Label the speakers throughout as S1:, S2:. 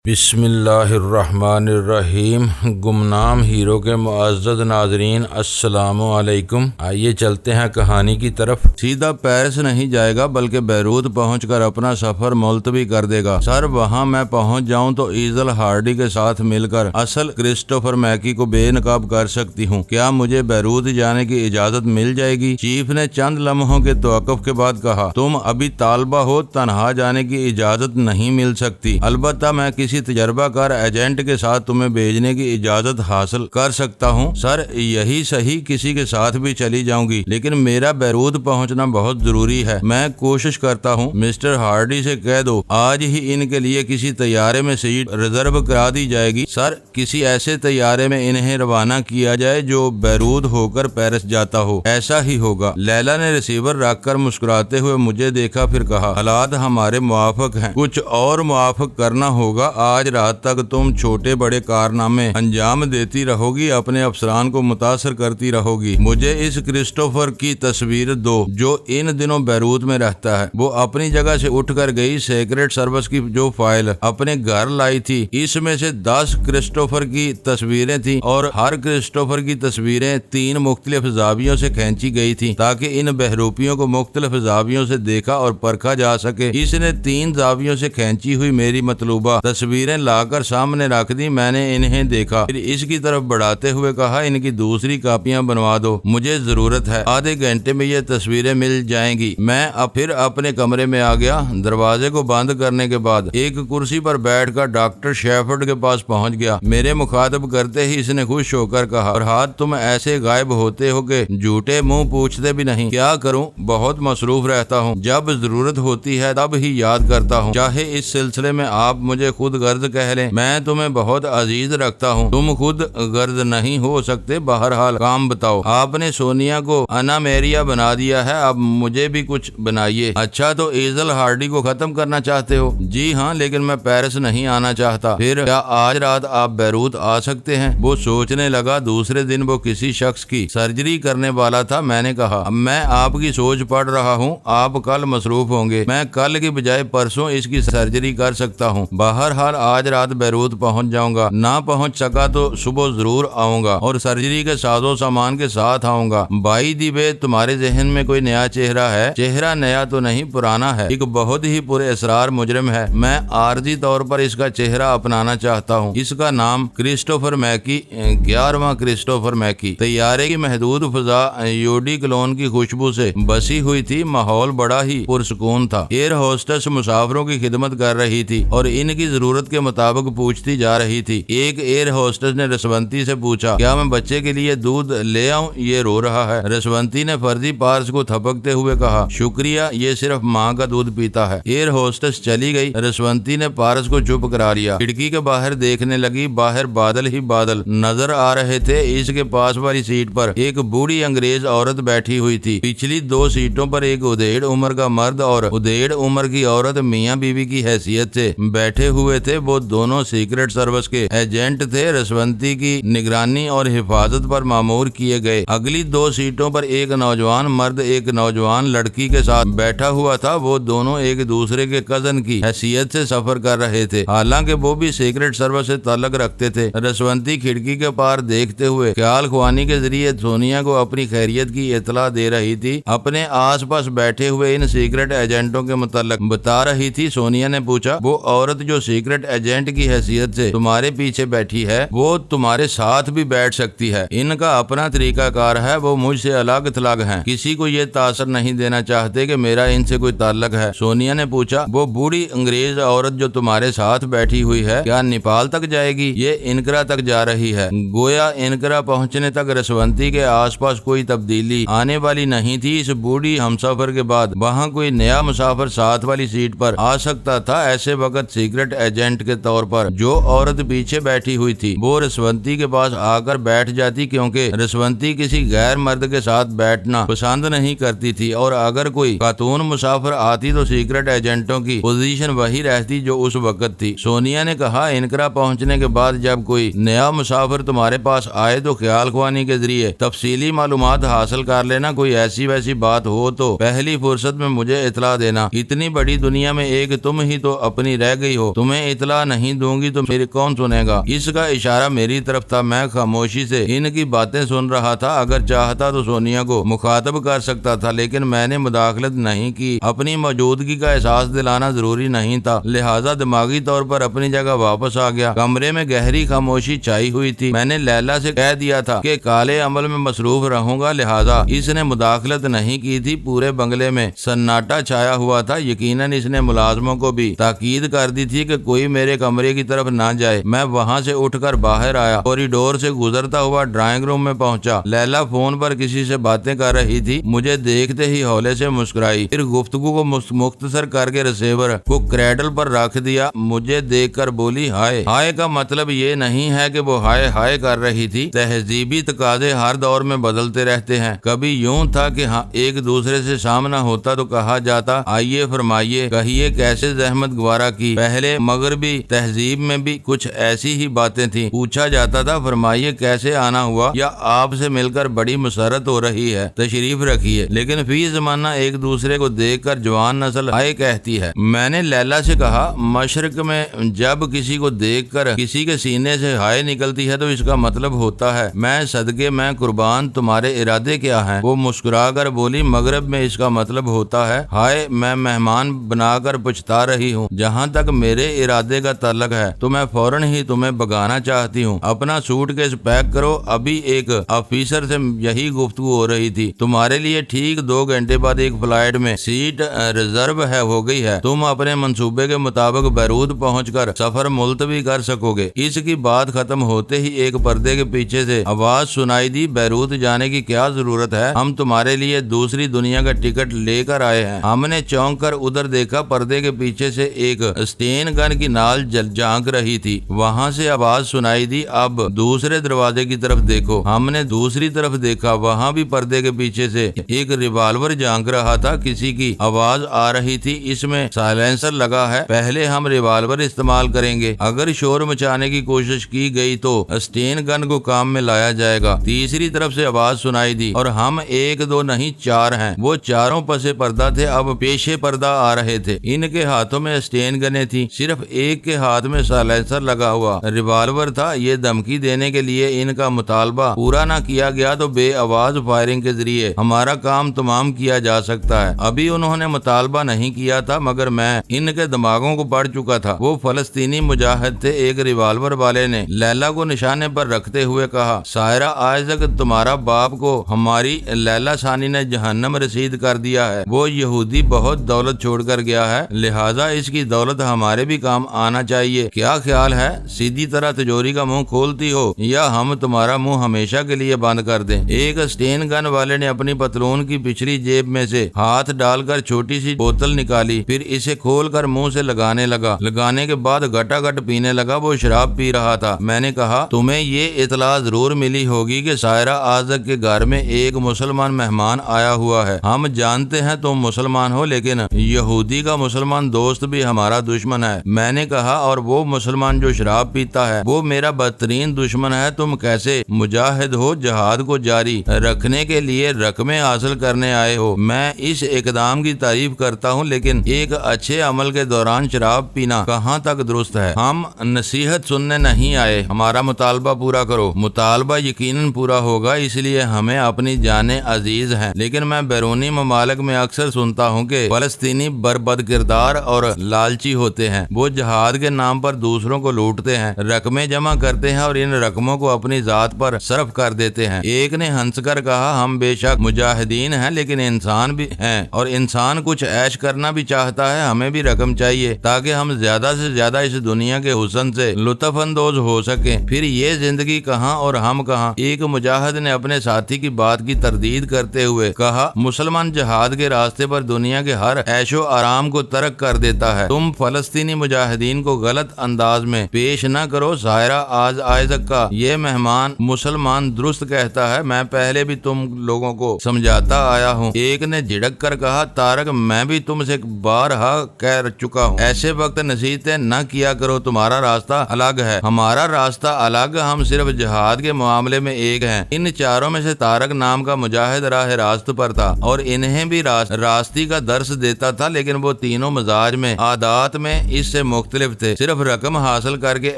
S1: بسم اللہ الرحمن الرحیم۔ گمنام ہیرو کے معزز ناظرین السلام علیکم۔ آئیے چلتے ہیں کہانی کی طرف۔ سیدھا پیرس نہیں جائے گا بلکہ بیروت پہنچ کر اپنا سفر ملتوی کر دے گا۔ سر وہاں میں پہنچ جاؤں تو ایزل ہارڈی کے ساتھ مل کر اصل کرسٹوفر میکی کو بے نقاب کر سکتی ہوں۔ کیا مجھے بیروت جانے کی اجازت مل جائے گی؟ چیف نے چند لمحوں کے توقف کے بعد کہا، تم ابھی طالبہ ہو، تنہا جانے کی اجازت نہیں مل سکتی۔ البتہ میں کسی تجربہ کار ایجنٹ کے ساتھ تمہیں بھیجنے کی اجازت حاصل کر سکتا ہوں۔ سر یہی صحیح، کسی کے ساتھ بھی چلی جاؤں گی، لیکن میرا بیروت پہنچنا بہت ضروری ہے۔ میں کوشش کرتا ہوں مسٹر ہارڈی سے کہہ دو آج ہی ان کے لیے کسی طیارے میں سیٹ ریزرو کرا دی جائے گی۔ سر کسی ایسے طیارے میں انہیں روانہ کیا جائے جو بیروت ہو کر پیرس جاتا ہو۔ ایسا ہی ہوگا۔ لیلا نے ریسیور رکھ کر مسکراتے ہوئے مجھے دیکھا، پھر کہا، حالات ہمارے موافق ہیں، کچھ اور موافق کرنا ہوگا۔ آج رات تک تم چھوٹے بڑے کارنامے انجام دیتی رہو گی، اپنے افسران کو متاثر کرتی رہو گی۔ مجھے اس کرسٹوفر کی تصویر دو جو ان دنوں بیروت میں رہتا ہے۔ وہ اپنی جگہ سے اٹھ کر گئی۔ سیکرٹ سروس کی جو فائل اپنے گھر لائی تھی، اس میں سے 10 کرسٹوفر کی تصویریں تھیں، اور ہر کرسٹوفر کی تصویریں 3 مختلف زاویوں سے کھینچی گئی تھیں تاکہ ان بہروپیوں کو مختلف زاویوں سے دیکھا اور پرکھا جا سکے۔ اس نے 3 زاویوں سے کھینچی ہوئی میری مطلوبہ تصویریں لا کر سامنے رکھ دی۔ میں نے انہیں دیکھا، پھر اس کی طرف بڑھاتے ہوئے کہا، ان کی دوسری کاپیاں بنوا دو، مجھے ضرورت ہے۔ آدھے گھنٹے میں یہ تصویریں مل جائیں گی۔ میں پھر اپنے کمرے میں آ گیا۔ دروازے کو بند کرنے کے بعد ایک کرسی پر بیٹھ کر ڈاکٹر شیفرڈ کے پاس پہنچ گیا۔ میرے مخاطب کرتے ہی اس نے خوش ہو کر کہا، فرہاد تم ایسے غائب ہوتے ہو کہ جھوٹے منہ پوچھتے بھی نہیں۔ کیا کروں، بہت مصروف رہتا ہوں، جب ضرورت ہوتی ہے تب ہی یاد کرتا ہوں۔ چاہے اس سلسلے میں آپ مجھے خود غرض کہہ لیں، میں تمہیں بہت عزیز رکھتا ہوں۔ تم خود غرض نہیں ہو سکتے، بہرحال کام بتاؤ۔ آپ نے سونیا کو انا میریا بنا دیا ہے، اب مجھے بھی کچھ بنائیے۔ اچھا تو ایزل ہارڈی کو ختم کرنا چاہتے ہو؟ جی ہاں، لیکن میں پیرس نہیں آنا چاہتا۔ پھر کیا آج رات آپ بیروت آ سکتے ہیں؟ وہ سوچنے لگا۔ دوسرے دن وہ کسی شخص کی سرجری کرنے والا تھا۔ میں نے کہا، میں آپ کی سوچ پڑھ رہا ہوں، آپ کل مصروف ہوں گے۔ میں کل کی بجائے پرسوں اس کی سرجری کر سکتا ہوں۔ بہرحال آج رات بیروت پہنچ جاؤں گا، نہ پہنچ سکا تو صبح ضرور آؤں گا اور سرجری کے ساز و سامان کے ساتھ آؤں گا۔ بائی دی وے، تمہارے ذہن میں کوئی نیا چہرہ ہے؟ چہرہ نیا تو نہیں، پرانا ہے، ایک بہت ہی پر اسرار مجرم ہے۔ میں عارضی طور پر اس کا چہرہ اپنانا چاہتا ہوں۔ اس کا نام کرسٹوفر میکی، 11واں کرسٹوفر میکی۔ طیارے کی محدود فضا یوڈی کلون کی خوشبو سے بسی ہوئی تھی۔ ماحول بڑا ہی پرسکون تھا۔ ایئر ہوسٹس مسافروں کی خدمت کر رہی تھی اور ان کی ضرورت کے مطابق پوچھتی جا رہی تھی۔ ایک ایئر ہوسٹس نے رسونتی سے پوچھا، کیا میں بچے کے لیے دودھ لے آؤں؟ یہ رو رہا ہے۔ رسونتی نے فرضی پارس کو تھپکتے ہوئے کہا، شکریہ، یہ صرف ماں کا دودھ پیتا ہے۔ ایئر ہوسٹس چلی گئی۔ رسونتی نے پارس کو چپ کرا لیا۔ کھڑکی کے باہر دیکھنے لگی۔ باہر بادل ہی بادل نظر آ رہے تھے۔ اس کے پاس والی سیٹ پر ایک بوڑھی انگریز عورت بیٹھی ہوئی تھی۔ پچھلی 2 سیٹوں پر ایک ادھیڑ عمر کا مرد اور ادھیڑ عمر کی عورت میاں بیوی کی حیثیت سے بیٹھے ہوئے تھے۔ وہ دونوں سیکرٹ سروس کے ایجنٹ تھے، رسونتی کی نگرانی اور حفاظت پر مامور کیے گئے۔ اگلی 2 سیٹوں پر ایک نوجوان مرد ایک نوجوان لڑکی کے ساتھ بیٹھا ہوا تھا۔ وہ دونوں ایک دوسرے کے کزن کی حیثیت سے سفر کر رہے تھے، حالانکہ وہ بھی سیکرٹ سروس سے تعلق رکھتے تھے۔ رسونتی کھڑکی کے پار دیکھتے ہوئے خیال خوانی کے ذریعے سونیا کو اپنی خیریت کی اطلاع دے رہی تھی۔ اپنے آس پاس بیٹھے ہوئے ان سیکرٹ ایجنٹوں کے متعلق بتا رہی تھی۔ سونیا نے پوچھا، وہ عورت جو سیکرٹ ایجنٹ کی حیثیت سے تمہارے پیچھے بیٹھی ہے، وہ تمہارے ساتھ بھی بیٹھ سکتی ہے۔ ان کا اپنا طریقہ کار ہے، وہ مجھ سے الگ تھلگ ہیں، کسی کو یہ تاثر نہیں دینا چاہتے کہ میرا ان سے کوئی تعلق ہے۔ سونیا نے پوچھا، وہ بوڑھی انگریز عورت جو تمہارے ساتھ بیٹھی ہوئی ہے، کیا نیپال تک جائے گی؟ یہ انکرا تک جا رہی ہے۔ گویا انکرا پہنچنے تک رسونتی کے آس پاس کوئی تبدیلی آنے والی نہیں تھی۔ اس بوڑھی ہمسفر کے بعد وہاں کوئی نیا مسافر ساتھ والی سیٹ پر آ سکتا تھا۔ ایسے وقت سیکرٹ ایجنٹ کے طور پر جو عورت پیچھے بیٹھی ہوئی تھی، وہ رسونتی کے پاس آ کر بیٹھ جاتی، کیونکہ رسونتی کسی غیر مرد کے ساتھ بیٹھنا پسند نہیں کرتی تھی، اور اگر کوئی خاتون مسافر آتی تو سیکرٹ ایجنٹوں کی پوزیشن وہی رہتی جو اس وقت تھی۔ سونیا نے کہا، انکرا پہنچنے کے بعد جب کوئی نیا مسافر تمہارے پاس آئے تو خیال خوانی کے ذریعے تفصیلی معلومات حاصل کر لینا۔ کوئی ایسی ویسی بات ہو تو پہلی فرصت میں مجھے اطلاع دینا۔ اتنی بڑی دنیا میں ایک تم ہی تو اپنی رہ گئی ہو، تمہیں اطلاع نہیں دوں گی تو میرے کون سنے گا؟ اس کا اشارہ میری طرف تھا۔ میں خاموشی سے ان کی باتیں سن رہا تھا۔ اگر چاہتا تو سونیا کو مخاطب کر سکتا تھا، لیکن میں نے مداخلت نہیں کی۔ اپنی موجودگی کا احساس دلانا ضروری نہیں تھا، لہٰذا دماغی طور پر اپنی جگہ واپس آ گیا۔ کمرے میں گہری خاموشی چھائی ہوئی تھی۔ میں نے لیلا سے کہہ دیا تھا کہ کالے عمل میں مصروف رہوں گا، لہٰذا اس نے مداخلت نہیں کی تھی۔ پورے بنگلے میں سناٹا چھایا ہوا تھا۔ یقیناً اس نے ملازموں کو بھی تاکید کر دی تھی کہ کوئی میرے کمرے کی طرف نہ جائے۔ میں وہاں سے اٹھ کر باہر آیا، کوریڈور سے گزرتا ہوا ڈرائنگ روم میں پہنچا۔ لیلا فون پر کسی سے باتیں کر رہی تھی۔ مجھے دیکھتے ہی ہولے سے مسکرائی، پھر گفتگو کو مختصر کر کے ریسیور کو کریڈل پر رکھ دیا۔ مجھے دیکھ کر بولی، ہائے۔ ہائے کا مطلب یہ نہیں ہے کہ وہ ہائے ہائے کر رہی تھی۔ تہذیبی تقاضے ہر دور میں بدلتے رہتے ہیں۔ کبھی یوں تھا کہ ایک دوسرے سے سامنا ہوتا تو کہا جاتا، آئیے فرمائیے، کہیے کیسے زحمت گوارا کی۔ پہلے مغربی تہذیب میں بھی کچھ ایسی ہی باتیں تھیں۔ پوچھا جاتا تھا، فرمائیے کیسے آنا ہوا، یا آپ سے مل کر بڑی مسرت ہو رہی ہے، تشریف رکھیے۔ لیکن فی زمانہ ایک دوسرے کو دیکھ کر جوان نسل ہائے کہتی ہے۔ میں نے لیلا سے کہا، مشرق میں جب کسی کو دیکھ کر کسی کے سینے سے ہائے نکلتی ہے تو اس کا مطلب ہوتا ہے میں صدقے میں قربان، تمہارے ارادے کیا ہیں؟ وہ مسکرا کر بولی، مغرب میں اس کا مطلب ہوتا ہے ہائے میں مہمان بنا کر پچھتا رہی ہوں۔ جہاں تک میرے ارادے کا تعلق ہے تو میں فوراً ہی تمہیں بگانا چاہتی ہوں۔ اپنا سوٹ کیس پیک کرو۔ ابھی ایک آفیسر سے یہی گفتگو ہو رہی تھی۔ تمہارے لیے ٹھیک 2 گھنٹے بعد ایک فلائٹ میں سیٹ ریزرو ہو گئی ہے۔ تم اپنے منصوبے کے مطابق بیروت پہنچ کر سفر ملتوی کر سکو گے۔ اس کی بات ختم ہوتے ہی ایک پردے کے پیچھے سے آواز سنائی دی، بیروت جانے کی کیا ضرورت ہے؟ ہم تمہارے لیے دوسری دنیا کا ٹکٹ لے کر آئے ہیں۔ ہم نے چونک کر ادھر دیکھا، پردے کے پیچھے سے ایک اسٹین گن کی نال جھانک رہی تھی۔ وہاں سے آواز سنائی دی، اب دوسرے دروازے کی طرف دیکھو۔ ہم نے دوسری طرف دیکھا، وہاں بھی پردے کے پیچھے سے ایک ریوالور جھانک رہا تھا۔ کسی کی آواز آ رہی تھی، اس میں سائلنسر لگا ہے، پہلے ہم ریوالور استعمال کریں گے۔ اگر شور مچانے کی کوشش کی گئی تو اسٹین گن کو کام میں لایا جائے گا۔ تیسری طرف سے آواز سنائی دی، اور ہم 1 2 نہیں 4 ہیں۔ وہ چاروں پسے پردہ تھے، اب پیچھے پردہ آ رہے تھے۔ ان کے ہاتھوں میں اسٹین گنیں تھی، صرف ایک کے ہاتھ میں سائلنسر لگا ہوا ریوالور تھا۔ یہ دھمکی دینے کے لیے ان کا مطالبہ پورا نہ کیا گیا تو بے آواز فائرنگ کے ذریعے ہمارا کام تمام کیا جا سکتا ہے۔ ابھی انہوں نے مطالبہ نہیں کیا تھا، مگر میں ان کے دماغوں کو پڑھ چکا تھا۔ وہ فلسطینی مجاہد تھے۔ ایک ریوالور والے نے لیلا کو نشانے پر رکھتے ہوئے کہا، سائرہ آج تک تمہارا باپ کو ہماری لیلا ثانی نے جہنم رسید کر دیا ہے۔ وہ یہودی بہت دولت چھوڑ کر گیا ہے، لہٰذا اس کی دولت ہمارے بھی کام آنا چاہیے۔ کیا خیال ہے، سیدھی طرح تجوری کا منہ کھولتی ہو یا ہم تمہارا منہ ہمیشہ کے لیے بند کر دیں؟ ایک اسٹین گن والے نے اپنی پتلون کی پچھلی جیب میں سے ہاتھ ڈال کر چھوٹی سی بوتل نکالی، پھر اسے کھول کر منہ سے لگانے لگا۔ لگانے کے بعد گھٹا گھٹ پینے لگا۔ وہ شراب پی رہا تھا۔ میں نے کہا، تمہیں یہ اطلاع ضرور ملی ہوگی کہ سائرہ آزق کے گھر میں ایک مسلمان مہمان آیا ہوا ہے۔ ہم جانتے ہیں تم مسلمان ہو، لیکن یہودی کا مسلمان دوست بھی ہمارا دشمن ہے۔ میں نے کہا، اور وہ مسلمان جو شراب پیتا ہے وہ میرا بدترین دشمن ہے۔ تم کیسے مجاہد ہو، جہاد کو جاری رکھنے کے لیے رقمیں حاصل کرنے آئے ہو۔ میں اس اقدام کی تعریف کرتا ہوں، لیکن ایک اچھے عمل کے دوران شراب پینا کہاں تک درست ہے؟ ہم نصیحت سننے نہیں آئے، ہمارا مطالبہ پورا کرو۔ مطالبہ یقیناً پورا ہوگا، اس لیے ہمیں اپنی جانیں عزیز ہیں، لیکن میں بیرونی ممالک میں اکثر سنتا ہوں کہ فلسطینی بربد کردار اور لالچی ہوتے ہیں۔ وہ جہاد کے نام پر دوسروں کو لوٹتے ہیں، رقمیں جمع کرتے ہیں اور ان رقموں کو اپنی ذات پر صرف کر دیتے ہیں۔ ایک نے ہنس کر کہا، ہم بے شک مجاہدین ہیں، لیکن انسان بھی ہیں، اور انسان کچھ عیش کرنا بھی چاہتا ہے۔ ہمیں بھی رقم چاہیے تاکہ ہم زیادہ سے زیادہ اس دنیا کے حسن سے لطف اندوز ہو سکیں۔ پھر یہ زندگی کہاں اور ہم کہاں؟ ایک مجاہد نے اپنے ساتھی کی بات کی تردید کرتے ہوئے کہا، مسلمان جہاد کے راستے پر دنیا کے ہر عیش و آرام کو ترک کر دیتا ہے۔ تم فلسطینی مجاہدین کو غلط انداز میں پیش نہ کرو۔ سائرہ آئزک کا یہ مہمان مسلمان درست کہتا ہے، میں پہلے بھی تم لوگوں کو سمجھاتا آیا ہوں۔ ایک نے جھڑک کر کہا، طارق میں بھی تم سے بارہا کہہ چکا ہوں، ایسے وقت نصیحتیں نہ کیا کرو، تمہارا راستہ الگ ہے، ہمارا راستہ الگ، ہم صرف جہاد کے معاملے میں ایک ہیں۔ ان چاروں میں سے طارق نام کا مجاہد راہ راست پر تھا اور انہیں بھی راستی کا درس دیتا تھا، لیکن وہ تینوں مزاج میں، عادات میں اس سے مختلف تھے، صرف رقم حاصل کر کے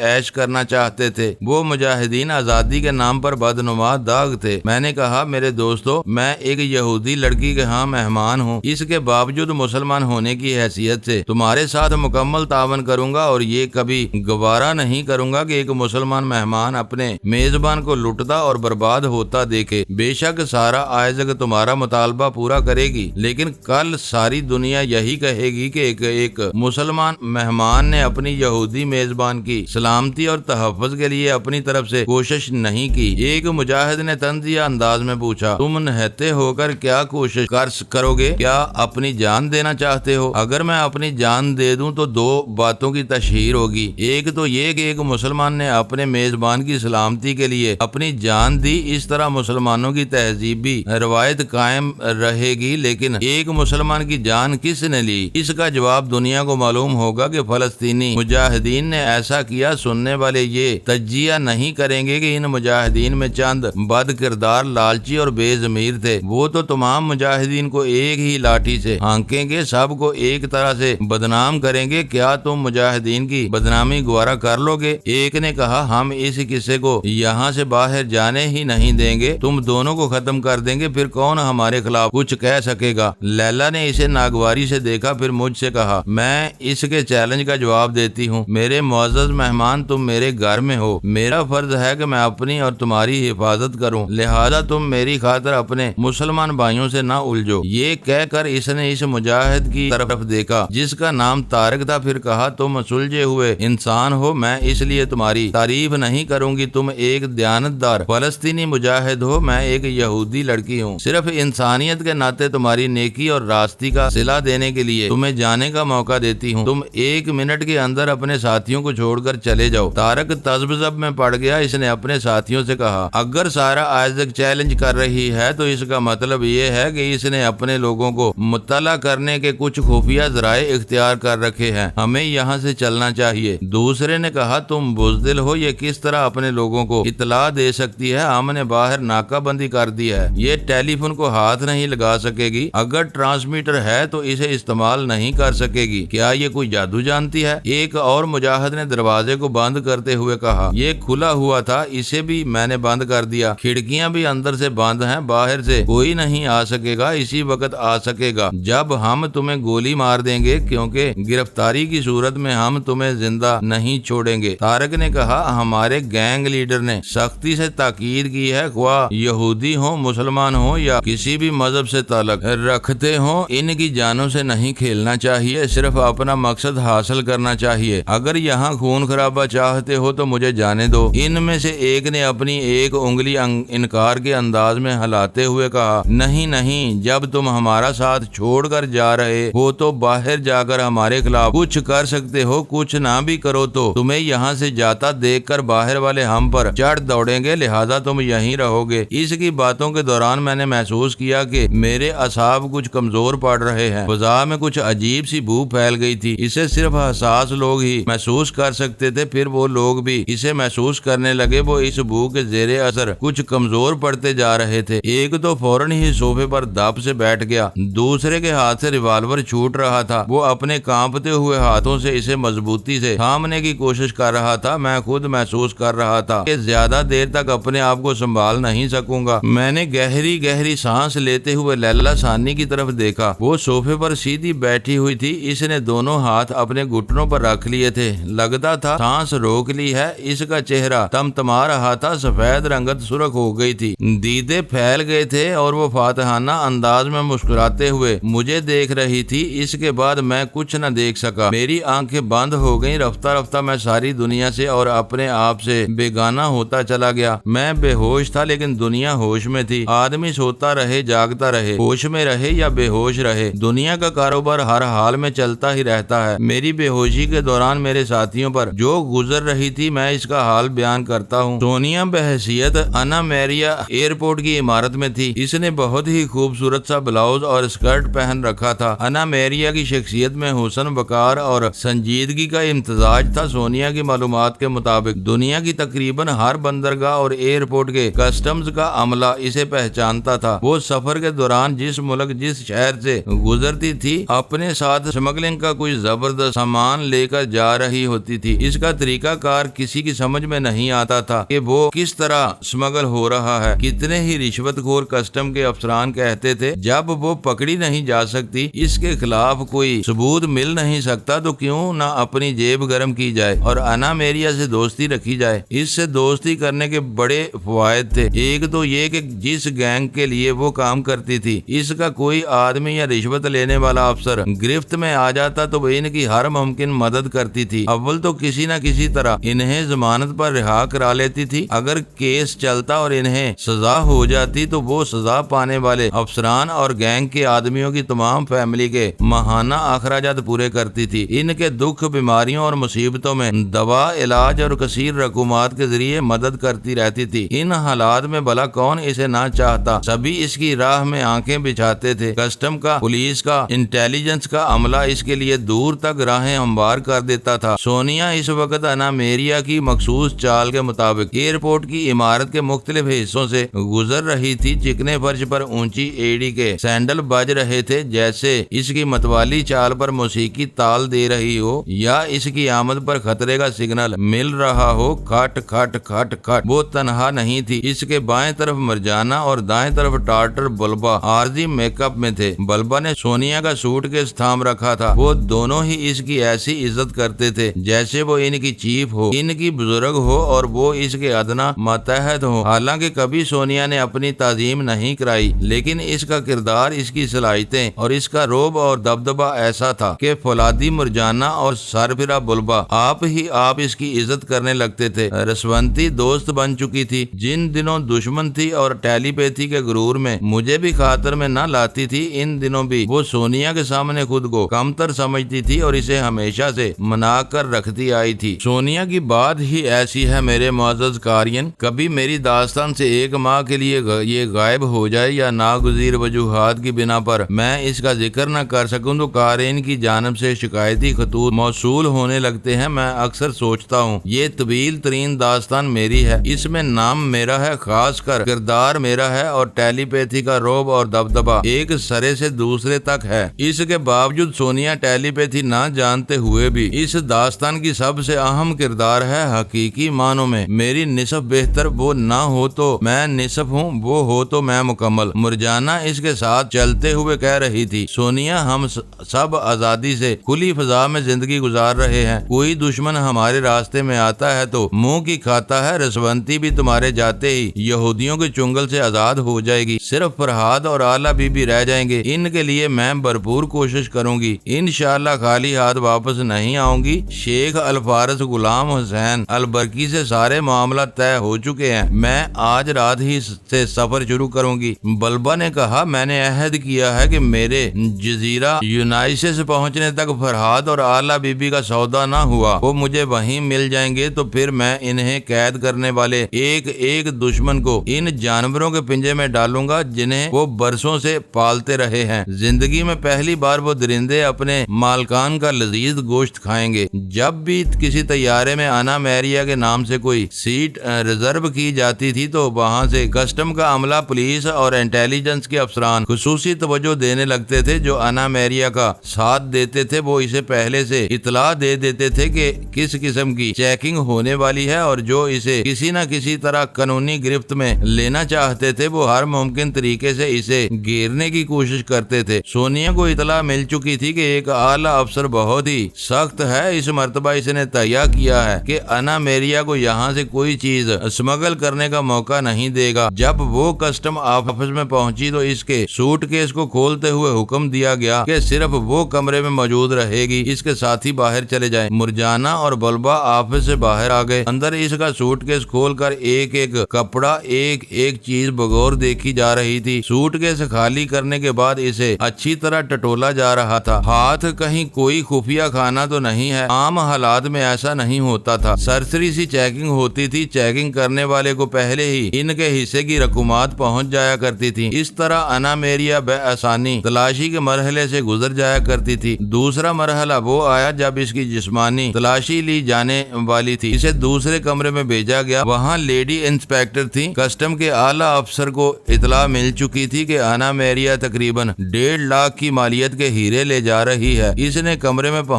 S1: عیش کرنا چاہتے تھے۔ وہ مجاہدین آزادی کے نام پر بدنما داغ تھے۔ میں نے کہا میرے دوستو، میں ایک یہودی لڑکی کے ہاں مہمان ہوں، اس کے باوجود مسلمان ہونے کی حیثیت سے تمہارے ساتھ مکمل تعاون کروں گا، اور یہ کبھی گوارا نہیں کروں گا کہ ایک مسلمان مہمان اپنے میزبان کو لٹتا اور برباد ہوتا دیکھے۔ بے شک سارا آئزک تمہارا مطالبہ پورا کرے گی، لیکن کل ساری دنیا یہی کہے گی کہ ایک مسلمان مہمان نے اپنی یہودی میزبان کی سلامتی اور تحفظ کے لیے اپنی طرف سے کوشش نہیں کی۔ ایک مجاہد نے طنزیہ انداز میں پوچھا، تم نہتے ہو کر کیا کوشش کرو گے؟ کیا اپنی جان دینا چاہتے ہو؟ اگر میں اپنی جان دے دوں تو دو باتوں کی تشہیر ہوگی، ایک تو یہ کہ ایک مسلمان نے اپنے میزبان کی سلامتی کے لیے اپنی جان دی، اس طرح مسلمانوں کی تہذیبی روایت قائم رہے گی، لیکن ایک مسلمان کی جان کس نے لی؟ اس کا جواب دنیا کو معلوم ہوگا کہ فلسطینی مجاہدین نے ایسا کیا۔ سننے والے یہ تجزیہ نہیں کریں گے کہ ان مجاہدین میں چند بد کردار، لالچی اور بے ضمیر تھے، وہ تو تمام مجاہدین کو ایک ہی لاٹھی سے ہانکیں گے، سب کو ایک طرح سے بدنام کریں گے۔ کیا تم مجاہدین کی بدنامی گوارا کر لو گے؟ ایک نے کہا، ہم اس قصے کو یہاں سے باہر جانے ہی نہیں دیں گے، تم دونوں کو ختم کر دیں گے، پھر کون ہمارے خلاف کچھ کہہ سکے گا؟ لیلا نے اسے ناگواری سے دیکھا، پھر مجھ سے کہا، میں اس کے چیلنج کا جواب دیتی ہوں۔ میرے معزز مہمان، تم میرے گھر میں ہو، میرا فرض ہے کہ میں اپنی اور تمہاری حفاظت کروں، لہذا تم میری خاطر اپنے مسلمان بھائیوں سے نہ الجھو۔ یہ کہہ کر اس نے اس مجاہد کی طرف دیکھا جس کا نام طارق تھا، پھر کہا، تم سلجھے ہوئے انسان ہو، میں اس لیے تمہاری تعریف نہیں کروں گی، تم ایک دیانتدار فلسطینی مجاہد ہو، میں ایک یہودی لڑکی ہوں، صرف انسانیت کے ناطے تمہاری نیکی اور راستی کا صلہ دینے کے لیے تمہیں جانے کا موقع دیتی ہوں، تم 1 منٹ کے اندر اپنے ساتھیوں کو چھوڑ کر چلے جاؤ۔ طارق تذبذب میں پڑ گیا، اس نے اپنے ساتھیوں سے کہا، اگر سارا آئزک چیلنج کر رہی ہے تو اس کا مطلب یہ ہے کہ اس نے اپنے لوگوں کو مطلع کرنے کے کچھ خفیہ ذرائع اختیار کر رکھے ہیں، ہمیں یہاں سے چلنا چاہیے۔ دوسرے نے کہا، تم بزدل ہو، یہ کس طرح اپنے لوگوں کو اطلاع دے سکتی ہے؟ ہم نے باہر ناکہ بندی کر دی ہے، یہ ٹیلی فون کو ہاتھ نہیں لگا سکے گی، اگر ٹرانسمیٹر ہے تو اسے استعمال نہیں کر سکے گی، کیا یہ کوئی جادو جانتی ہے؟ ایک اور مجاہد نے دروازے کو بند کرتے ہوئے کہا، یہ کھلا ہوا تھا، اسے بھی میں نے بند کر دیا، کھڑکیاں بھی اندر سے بند ہیں، باہر سے کوئی نہیں آ سکے گا، اسی وقت آ سکے گا جب ہم تمہیں گولی مار دیں گے، کیونکہ گرفتاری کی صورت میں ہم تمہیں زندہ نہیں چھوڑیں گے۔ طارق نے کہا، ہمارے گینگ لیڈر نے سختی سے تاکید کی ہے، خواہ یہودی ہوں، مسلمان ہوں یا کسی بھی مذہب سے تعلق رکھتے ہوں، ان کی جانوں سے نہیں کھیلنا چاہیے، صرف اپنا مقصد حاصل کرنا چاہیے۔ اگر یہاں خون خرابہ چاہتے ہو تو مجھے جانے دو۔ ان میں سے ایک نے اپنی ایک انگلی انکار کے انداز میں ہلاتے ہوئے کہا، نہیں نہیں، جب تم ہمارا ساتھ چھوڑ کر جا رہے ہو تو باہر جا کر ہمارے خلاف کچھ کر سکتے ہو، کچھ نہ بھی کرو تو تمہیں یہاں سے جاتا دیکھ کر باہر والے ہم پر چڑھ دوڑیں گے، لہذا تم یہیں رہو گے۔ اس کی باتوں کے دوران میں نے محسوس کیا کہ میرے اعصاب کچھ کمزور پڑ رہے ہیں، فضا میں کچھ عجیب سی بو پھیل گئی تھی، اسے صرف حساس لوگ ہی محسوس کر سکتے تھے، پھر وہ لوگ بھی اسے محسوس کرنے لگے، وہ اس بو کے زیر اثر کچھ کمزور پڑتے جا رہے تھے۔ ایک تو فوراً ہی صوفے پر دب سے بیٹھ گیا، دوسرے کے ہاتھ سے ریوالور چھوٹ رہا تھا، وہ اپنے کانپتے ہوئے ہاتھوں سے اسے مضبوطی سے تھامنے کی کوشش کر رہا تھا۔ میں خود محسوس کر رہا تھا کہ زیادہ دیر تک اپنے آپ کو سنبھال نہیں سکوں گا۔ میں نے گہری گہری سانس لیتے ہوئے لیلا ثانی کی طرف دیکھا، وہ صوفے پر سیدھی بیٹھی ہوئی تھی، اس نے دونوں ہاتھ اپنے گھٹنوں پر رکھ لیے تھے، لگتا تھا سانس روک لی ہے، اس کا چہرہ تمتما رہا تھا، سفید رنگت سرخ ہو گئی تھی، دیدے پھیل گئے تھے اور وہ فاتحانہ انداز میں مسکراتے ہوئے مجھے دیکھ رہی تھی۔ اس کے بعد میں کچھ نہ دیکھ سکا، میری آنکھیں بند ہو گئیں، رفتہ رفتہ میں ساری دنیا سے اور اپنے آپ سے بیگانہ ہوتا چلا گیا۔ میں بے ہوش تھا لیکن دنیا ہوش میں تھی۔ آدمی سوتا رہے جاگتا رہے، ہوش میں رہے یا بے ہوش رہے، دنیا کا کاروبار ہر حال میں چلتا ہی رہتا ہے۔ میری بے ہوشی کے دوران میرے ساتھیوں پر جو گزر رہی تھی میں اس کا حال بیان کرتا ہوں۔ سونیا بحیثیت انا میریا ایئرپورٹ کی عمارت میں تھی، اس نے بہت ہی خوبصورت سا بلاؤز اور اسکرٹ پہن رکھا تھا۔ انا میریا کی شخصیت میں حسن، وقار اور سنجیدگی کا امتزاج تھا۔ سونیا کی معلومات کے مطابق دنیا کی تقریباً ہر بندرگاہ اور ایئرپورٹ کے کسٹمز کا عملہ اسے پہچانتا تھا۔ وہ سفر کے دوران جس ملک جس شہر سے گزرتی تھی اپنے ساتھ اسمگلنگ کا کوئی زبردست سامان سامان لے کر جا رہی ہوتی تھی۔ اس کا طریقہ کار کسی کی سمجھ میں نہیں آتا تھا کہ وہ کس طرح اسمگل ہو رہا ہے۔ کتنے ہی رشوت خور کسٹم کے افسران کہتے تھے جب وہ پکڑی نہیں جا سکتی، اس کے خلاف کوئی ثبوت مل نہیں سکتا تو کیوں نہ اپنی جیب گرم کی جائے اور انا میریا سے دوستی رکھی جائے۔ اس سے دوستی کرنے کے بڑے فوائد تھے۔ ایک تو یہ کہ جس گینگ کے لیے وہ کام کرتی تھی، اس کا کوئی آدمی یا رشوت لینے والا افسر گرفت میں آ جاتا تو وہ ان کی ہر ممکن مدد کرتی تھی۔ اول تو کسی نہ کسی طرح انہیں ضمانت پر رہا کرا لیتی تھی۔ اگر کیس چلتا اور انہیں سزا ہو جاتی تو وہ سزا پانے والے افسران اور گینگ کے آدمیوں کی تمام فیملی کے ماہانہ اخراجات پورے کرتی تھی۔ ان کے دکھ، بیماریوں اور مصیبتوں میں دوا، علاج اور کثیر رقومات کے ذریعے مدد کرتی رہتی تھی۔ ان حالات میں بھلا کون اسے نہ چاہتا؟ سبھی اس کی راہ میں آنکھیں بچھاتے تھے۔ کسٹم کا، پولیس کا، انٹیلیجنس کا عملہ اس کے لیے دور تک راہیں ہموار کر دیتا تھا۔ سونیا اس وقت انا میریا کی مخصوص چال کے مطابق ایئرپورٹ کی عمارت کے مختلف حصوں سے گزر رہی تھی۔ چکنے فرش پر اونچی ایڑی کے سینڈل بج رہے تھے، جیسے اس کی متوالی چال پر موسیقی تال دے رہی ہو یا اس کی آمد پر خطرے کا سگنل مل رہا ہو۔ کھٹ کھٹ کھٹ کھٹ۔ وہ تنہا نہیں تھی۔ اس کے بائیں طرف مرجانا اور دائیں طرف ٹارٹر بلبا عارضی میک اپ میں تھے۔ بلبا نے سونیا کا سوٹ کیس تھام رکھا تھا۔ وہ دونوں ہی اس کی ایسی عزت کرتے تھے جیسے وہ ان کی چیف ہو، ان کی بزرگ ہو اور وہ اس کے ادنا ماتحت ہو۔ حالانکہ کبھی سونیا نے اپنی تعظیم نہیں کرائی، لیکن اس کا کردار، اس کی صلاحیتیں اور اس کا رعب اور دبدبہ ایسا تھا کہ فولادی مرجانا اور سرفرا بلبا آپ ہی آپ اس کی عزت کرنے لگتے تھے۔ رسونتی دوست بن چکی تھی، جن دنوں دشمن تھی اور ٹیلی پیتھی کے غرور میں مجھے بھی خاطر میں نہ لاتی تھی، ان دنوں بھی وہ سونیا کے سامنے خود کو کمتر سمجھتی تھی اور اسے ہمیشہ سے منا کر رکھتی آئی تھی۔ سونیا کی بات ہی ایسی ہے میرے معزز قارئین، کبھی میری داستان سے 1 ماہ کے لیے یہ غائب ہو جائے یا ناگزیر وجوہات کی بنا پر میں اس کا ذکر نہ کر سکوں تو قارئین کی جانب سے شکایتی خطوط موصول ہونے لگتے ہیں۔ میں اکثر سوچتا ہوں یہ طویل ترین داستان میری ہے، اس میں نام میرا ہے، خاص کر کردار میرا ہے اور ٹیلی پیتھی کا رعب اور دبدبہ ایک سرے سے دوسرے تک ہے۔ اس کے باوجود سونیا ٹیلی پیتھی نہ جانتے ہوئے بھی اس داستان کی سب سے اہم کردار ہے۔ حقیقی معنوں میں میری نصف بہتر وہ نہ ہو تو میں نصف ہوں، وہ ہو تو میں مکمل۔ مرجانا اس کے ساتھ چلتے ہوئے کہہ رہی تھی، سونیا ہم سب آزادی سے کھلی فضا میں زندگی گزار رہے ہیں، کوئی دشمن ہمارے راستے میں آتا ہے تو منہ کی کھاتا ہے۔ رسونتی بھی تمہارے جاتے ہی یہودیوں کے چنگل سے آزاد ہو جائے گی، صرف فرہاد اور آلہ بی بی رہ جائیں گے۔ ان کے لیے میں بھرپور کوشش کروں گی، انشاءاللہ خالی ہاتھ واپس نہیں آؤں گی۔ شیخ الفارس غلام حسین البرکی سے سارے معاملات طے ہو چکے ہیں، میں آج رات ہی سے سفر شروع کروں گی۔ بلبا نے کہا، میں نے عہد کیا ہے کہ میرے جزیرہ یونائسس پہنچنے تک فرہاد اور آلہ بی بی کا سودا نہ ہوا، وہ مجھے وہیں مل جائیں گے تو پھر میں انہیں قید کرنے والے ایک ایک دشمن کو ان جانوروں کے پنجے میں ڈالوں گا جنہیں وہ برسوں سے پالتے رہے ہیں۔ زندگی میں پہلی بار وہ درندے اپنے مالکان کا لذیذ گوشت کھائیں گے۔ جب بھی کسی طیارے میں انا میریا کے نام سے کوئی سیٹ ریزرو کی جاتی تھی تو وہاں سے کسٹم کا عملہ، پولیس اور انٹیلیجنس کے افسران خصوصی توجہ دینے لگتے تھے۔ جو انا میریا کا ساتھ دیتے تھے وہ اسے پہلے سے اطلاع دے دیتے تھے کہ کس قسم کی چیکنگ ہونے والی ہے، اور جو اسے کسی نہ کسی طرح قانونی گرفت میں لینا چاہتے تھے وہ ہر ممکن طریقے سے اسے گھیرنے کی کوشش کرتے تھے۔ سونیا کو اطلاع مل چکی تھی کہ ایک اعلیٰ افسر بہت ہی سخت ہے، اس مرتبہ اس نے تہیہ کیا ہے کہ انا میریا کو یہاں سے کوئی چیز اسمگل کرنے کا موقع نہیں دے گا۔ جب وہ کسٹم آفس میں پہنچی تو اس کے سوٹ کیس کو کھولتے ہوئے حکم دیا گیا کہ صرف وہ کمرے میں موجود رہے گی، اس کے ساتھی باہر چلے جائیں۔ مرجانا اور بلبا آفس سے باہر آ گئے۔ اندر اس کا سوٹ کیس کھول کر ایک ایک کپڑا، ایک ایک چیز بغور دیکھی جا رہی تھی۔ سوٹ کیس خالی کرنے کے بعد اسے اچھی طرح ٹٹولا جا رہا تھا۔ ہاتھ کہیں کوئی خفیہ خانہ تو نہیں ہے؟ عام حالات میں ایسا نہیں ہوتا تھا، سرسری سی چیکنگ ہوتی تھی، چیکنگ کرنے والے کو پہلے ہی ان کے حصے کی رقومات پہنچ جایا کرتی تھی۔ اس طرح انا میریا بے آسانی تلاشی کے مرحلے سے گزر جایا کرتی تھی۔ دوسرا مرحلہ وہ آیا جب اس کی جسمانی تلاشی لی جانے والی تھی۔ اسے دوسرے کمرے میں بھیجا گیا، وہاں لیڈی انسپیکٹر تھی۔ کسٹم کے اعلیٰ افسر کو اطلاع مل چکی تھی کہ انا میریا تقریباً 1.5 لاکھ کی مالیت کے ہیرے لے جا رہی ہے۔ اس نے کمرے میں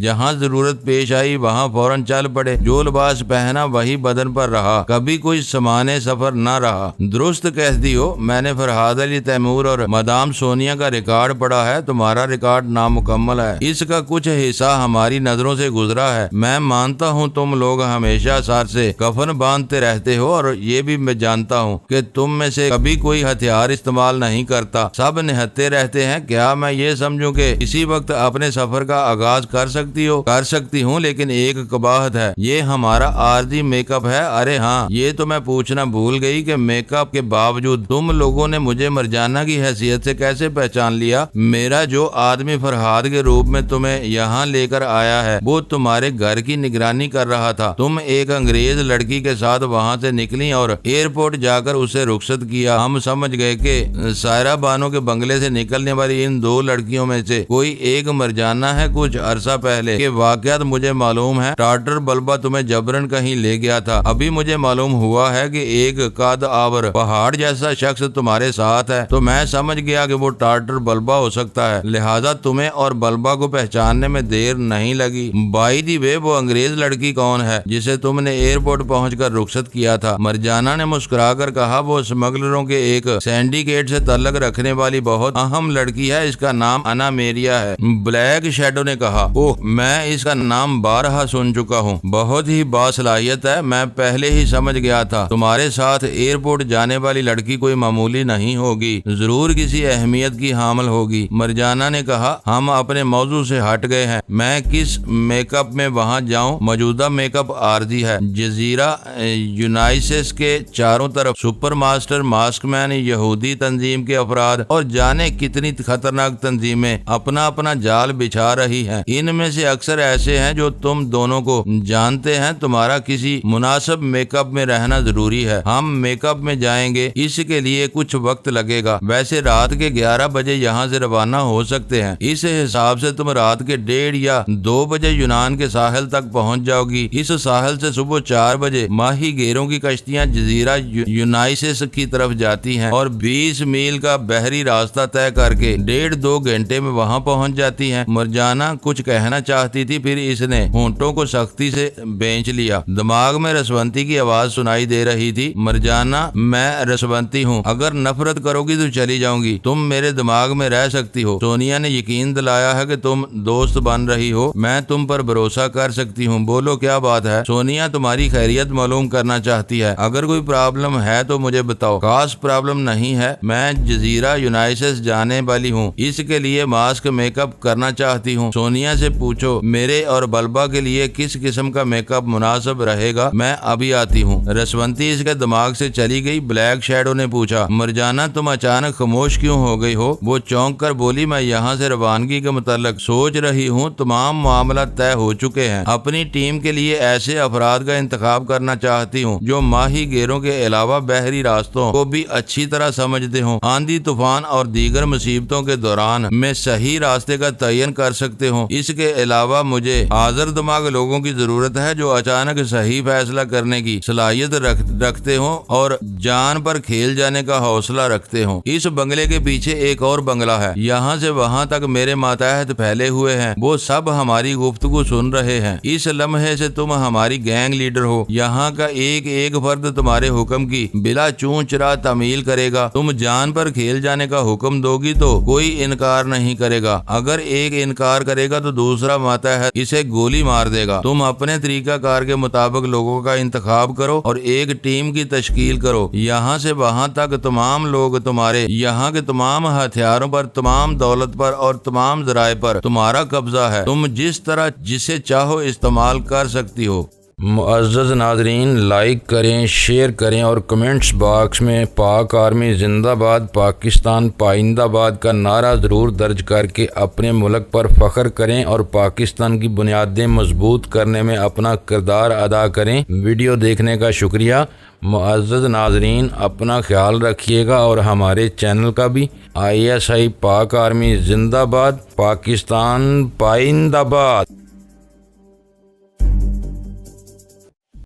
S1: جہاں ضرورت پیش آئی وہاں فوراً چل پڑے، جو لباس پہنا وہی بدن پر رہا، کبھی کوئی سمانے سفر نہ رہا۔ درست کہتی ہو، میں نے فرحاد علی تیمور اور مدام سونیا کا ریکارڈ پڑھا ہے، تمہارا ریکارڈ نامکمل ہے، اس کا کچھ حصہ ہماری نظروں سے گزرا ہے۔ میں مانتا ہوں تم لوگ ہمیشہ سر سے کفن باندھتے رہتے ہو، اور یہ بھی میں جانتا ہوں کہ تم میں سے کبھی کوئی ہتھیار استعمال نہیں کرتا، سب نہتے رہتے ہیں۔ کیا میں یہ سمجھوں کہ اسی وقت اپنے سفر کا آغاز کر سکتی ہوں، لیکن ایک قباحت ہے، یہ ہمارا عارضی میک اپ ہے۔ ارے ہاں، یہ تو میں پوچھنا بھول گئی کہ میک اپ کے باوجود تم لوگوں نے مجھے مرجانہ کی حیثیت سے کیسے پہچان لیا؟ میرا جو آدمی فرحاد کے روپ میں تمہیں یہاں لے کر آیا ہے وہ تمہارے گھر کی نگرانی کر رہا تھا۔ تم ایک انگریز لڑکی کے ساتھ وہاں سے نکلی اور ایئرپورٹ جا کر اسے رخصت کیا۔ ہم سمجھ گئے کہ سائرہ بانو کے بنگلے سے نکلنے والی ان دو لڑکیوں میں سے کوئی ایک مرجانہ ہے۔ کچھ عرصہ پہلے کے واقعات مجھے معلوم ہے، ٹارٹر بلبا تمہیں جبرن کہیں لے گیا تھا۔ ابھی مجھے معلوم ہوا ہے کہ ایک قد آور پہاڑ جیسا شخص تمہارے ساتھ ہے، تو میں سمجھ گیا کہ وہ ٹارٹر بلبا ہو سکتا ہے، لہذا تمہیں اور بلبا کو پہچاننے میں دیر نہیں لگی۔ بائی دی وے، وہ انگریز لڑکی کون ہے جسے تم نے ایئرپورٹ پہنچ کر رخصت کیا تھا؟ مرجانہ نے مسکرا کر کہا، وہ اسمگلروں کے ایک سینڈیکیٹ سے تعلق رکھنے والی بہت اہم لڑکی ہے، اس کا نام انا میریا ہے۔ بلیک شیڈو نے کہا، اوہ، میں اس کا نام بارہا سن چکا ہوں، بہت ہی باصلاحیت ہے، میں پہلے ہی سمجھ گیا تھا تمہارے ساتھ ایئرپورٹ جانے والی لڑکی کوئی معمولی نہیں ہوگی، ضرور کسی اہمیت کی حامل ہوگی۔ مرجانہ نے کہا، ہم اپنے موضوع سے ہٹ گئے ہیں، میں کس میک اپ میں وہاں جاؤں؟ موجودہ میک اپ عارضی ہے۔ جزیرہ یونائسس کے چاروں طرف سپر ماسٹر، ماسک مین، یہودی تنظیم کے افراد اور جانے کتنی خطرناک تنظیمیں اپنا اپنا جال بچھا رہی ہیں، ان میں سے اکثر ایسے ہیں جو تم دونوں کو جانتے ہیں۔ تمہارا کسی مناسب میک اپ میں رہنا ضروری ہے۔ ہم میک اپ میں جائیں گے، اس کے لیے کچھ وقت لگے گا، ویسے رات کے 11 بجے یہاں سے روانہ ہو سکتے ہیں، اس حساب سے تم رات کے 1:30 یا 2 بجے یونان کے ساحل تک پہنچ جاؤ گی۔ اس ساحل سے صبح 4 بجے ماہی گیروں کی کشتیاں جزیرہ یونائسس کی طرف جاتی ہیں اور 20 میل کا بحری راستہ طے کر کے 1.5-2 گھنٹے میں وہاں پہنچ جاتی ہیں۔ مرجانہ کچھ کہنا چاہتی تھی، پھر اس نے ہونٹوں کو سختی سے بینچ لیا۔ دماغ میں رسونتی کی آواز سنائی دے رہی تھی، مرجانہ، میں رسونتی ہوں، اگر نفرت کرو گی تو چلی جاؤں گی، تم میرے دماغ میں رہ سکتی ہو۔ سونیا نے یقین دلایا ہے کہ تم دوست بن رہی ہو، میں تم پر بھروسہ کر سکتی ہوں، بولو کیا بات ہے؟ سونیا تمہاری خیریت معلوم کرنا چاہتی ہے، اگر کوئی پرابلم ہے تو مجھے بتاؤ۔ خاص پرابلم نہیں ہے، میں جزیرہ یونائسس جانے والی ہوں، اس کے لیے ماسک میک اپ کرنا چاہتی ہوں۔ سونیا سے پوچھو میرے اور بلبا کے لیے کس قسم کا میک اپ مناسب رہے گا، میں ابھی آتی ہوں۔ رسونتی اس کے دماغ سے چلی گئی۔ بلیک شیڈو نے پوچھا، مرجانہ تم اچانک خاموش کیوں ہو گئی ہو؟ وہ چونک کر بولی، میں یہاں سے روانگی کے متعلق سوچ رہی ہوں، تمام معاملات طے ہو چکے ہیں، اپنی ٹیم کے لیے ایسے افراد کا انتخاب کرنا چاہتی ہوں جو ماہی گیروں کے علاوہ بحری راستوں کو بھی اچھی طرح سمجھتے ہوں، آندھی طوفان اور دیگر مصیبتوں کے دوران میں صحیح راستے کا تعین کر سکتے ہوں۔ اس کے علاوہ مجھے حاضر دماغ لوگوں کی ضرورت ہے جو اچانک صحیح فیصلہ کرنے کی صلاحیت رکھتے ہوں اور جان پر کھیل جانے کا حوصلہ رکھتے ہوں۔ اس بنگلے کے پیچھے ایک اور بنگلہ ہے، یہاں سے وہاں تک میرے ماتحت پھیلے ہوئے ہیں، وہ سب ہماری گفتگو سن رہے ہیں۔ اس لمحے سے تم ہماری گینگ لیڈر ہو، یہاں کا ایک ایک فرد تمہارے حکم کی بلا چون چرا تعمیل کرے گا۔ تم جان پر کھیل جانے کا حکم دو گی تو کوئی انکار نہیں کرے گا، اگر ایک انکار کرے گا تو دوسرا ماتحت اسے گولی مار دے گا۔ تم اپنے طریقہ کار کے مطابق لوگوں کا انتخاب کرو اور ایک ٹیم کی تشکیل کرو، یہاں سے وہاں تک تمام لوگ تمہارے یہاں کے تمام ہتھیاروں پر، تمام دولت پر اور تمام ذرائع پر تمہارا قبضہ ہے، تم جس طرح جسے چاہو استعمال کر سکتی ہو۔
S2: معزز ناظرین، لائک کریں، شیئر کریں اور کمنٹس باکس میں پاک آرمی زندہ باد، پاکستان پائندہ باد کا نعرہ ضرور درج کر کے اپنے ملک پر فخر کریں اور پاکستان کی بنیادیں مضبوط کرنے میں اپنا کردار ادا کریں۔ ویڈیو دیکھنے کا شکریہ۔ معزز ناظرین، اپنا خیال رکھیے گا اور ہمارے چینل کا بھی۔ ISI پاک آرمی زندہ باد، پاکستان پائندہ باد۔